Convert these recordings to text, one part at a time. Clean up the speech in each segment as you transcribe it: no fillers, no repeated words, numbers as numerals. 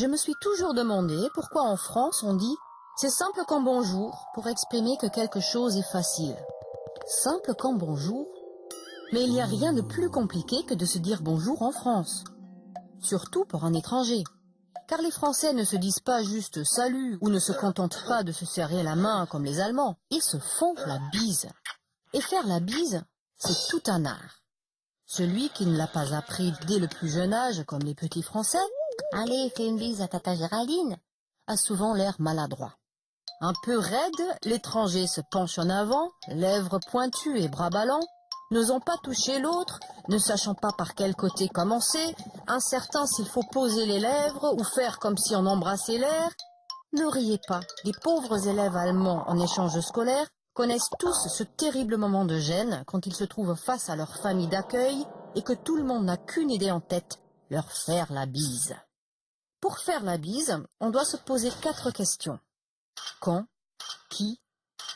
Je me suis toujours demandé pourquoi en France on dit « c'est simple comme bonjour » pour exprimer que quelque chose est facile. Simple comme bonjour? Mais il n'y a rien de plus compliqué que de se dire bonjour en France. Surtout pour un étranger. Car les Français ne se disent pas juste salut ou ne se contentent pas de se serrer la main comme les Allemands. Ils se font la bise. Et faire la bise, c'est tout un art. Celui qui ne l'a pas appris dès le plus jeune âge, comme les petits Français, « Allez, fais une bise à tata Géraldine », a souvent l'air maladroit. Un peu raide, l'étranger se penche en avant, lèvres pointues et bras ballants, n'osant pas toucher l'autre, ne sachant pas par quel côté commencer, incertain s'il faut poser les lèvres ou faire comme si on embrassait l'air. Ne riez pas, les pauvres élèves allemands en échange scolaire connaissent tous ce terrible moment de gêne quand ils se trouvent face à leur famille d'accueil et que tout le monde n'a qu'une idée en tête, leur faire la bise. Pour faire la bise, on doit se poser 4 questions. Quand, qui,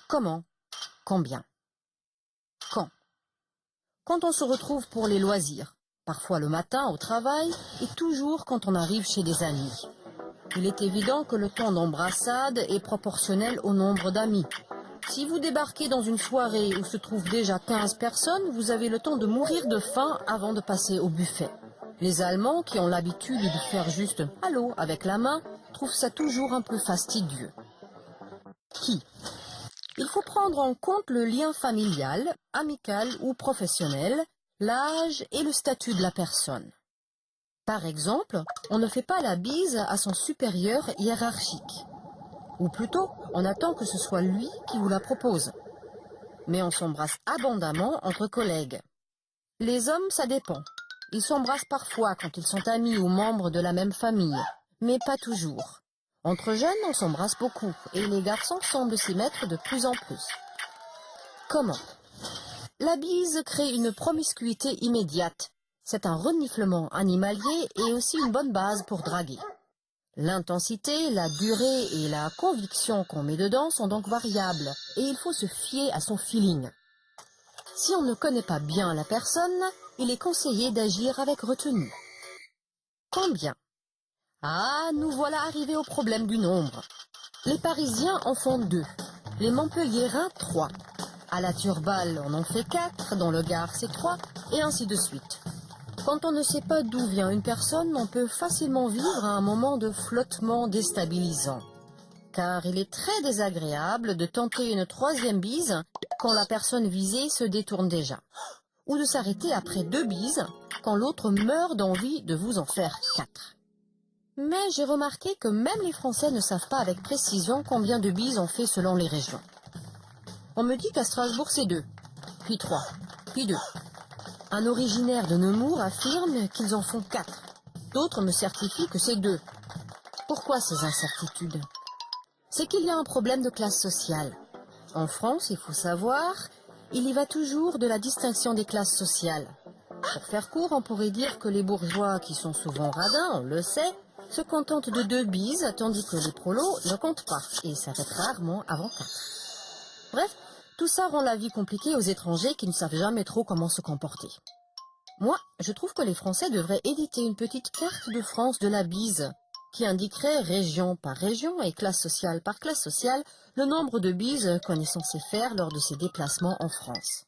comment, combien. Quand? Quand on se retrouve pour les loisirs, parfois le matin au travail et toujours quand on arrive chez des amis. Il est évident que le temps d'embrassade est proportionnel au nombre d'amis. Si vous débarquez dans une soirée où se trouvent déjà 15 personnes, vous avez le temps de mourir de faim avant de passer au buffet. Les Allemands, qui ont l'habitude de faire juste « allô » avec la main, trouvent ça toujours un peu fastidieux. Qui? Il faut prendre en compte le lien familial, amical ou professionnel, l'âge et le statut de la personne. Par exemple, on ne fait pas la bise à son supérieur hiérarchique. Ou plutôt, on attend que ce soit lui qui vous la propose. Mais on s'embrasse abondamment entre collègues. Les hommes, ça dépend. Ils s'embrassent parfois quand ils sont amis ou membres de la même famille, mais pas toujours. Entre jeunes, on s'embrasse beaucoup, et les garçons semblent s'y mettre de plus en plus. Comment? La bise crée une promiscuité immédiate. C'est un reniflement animalier et aussi une bonne base pour draguer. L'intensité, la durée et la conviction qu'on met dedans sont donc variables, et il faut se fier à son feeling. Si on ne connaît pas bien la personne, il est conseillé d'agir avec retenue. Combien? Ah, nous voilà arrivés au problème du nombre. Les Parisiens en font 2, les Montpelliérains 3. À la Turballe, on en fait 4, dans le Gard c'est 3, et ainsi de suite. Quand on ne sait pas d'où vient une personne, on peut facilement vivre un moment de flottement déstabilisant. Car il est très désagréable de tenter une 3e bise quand la personne visée se détourne déjà. Ou de s'arrêter après 2 bises quand l'autre meurt d'envie de vous en faire 4. Mais j'ai remarqué que même les Français ne savent pas avec précision combien de bises on fait selon les régions. On me dit qu'à Strasbourg c'est 2, puis 3, puis 2. Un originaire de Nemours affirme qu'ils en font 4. D'autres me certifient que c'est 2. Pourquoi ces incertitudes? C'est qu'il y a un problème de classe sociale. En France, il faut savoir, il y va toujours de la distinction des classes sociales. Pour faire court, on pourrait dire que les bourgeois, qui sont souvent radins, on le sait, se contentent de 2 bises, tandis que les prolos ne comptent pas et s'arrêtent rarement avant 4. Bref, tout ça rend la vie compliquée aux étrangers qui ne savent jamais trop comment se comporter. Moi, je trouve que les Français devraient éditer une petite carte de France de la bise, qui indiquerait région par région et classe sociale par classe sociale le nombre de bises qu'on est censé faire lors de ses déplacements en France.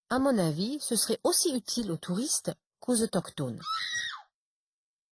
À mon avis, ce serait aussi utile aux touristes qu'aux autochtones.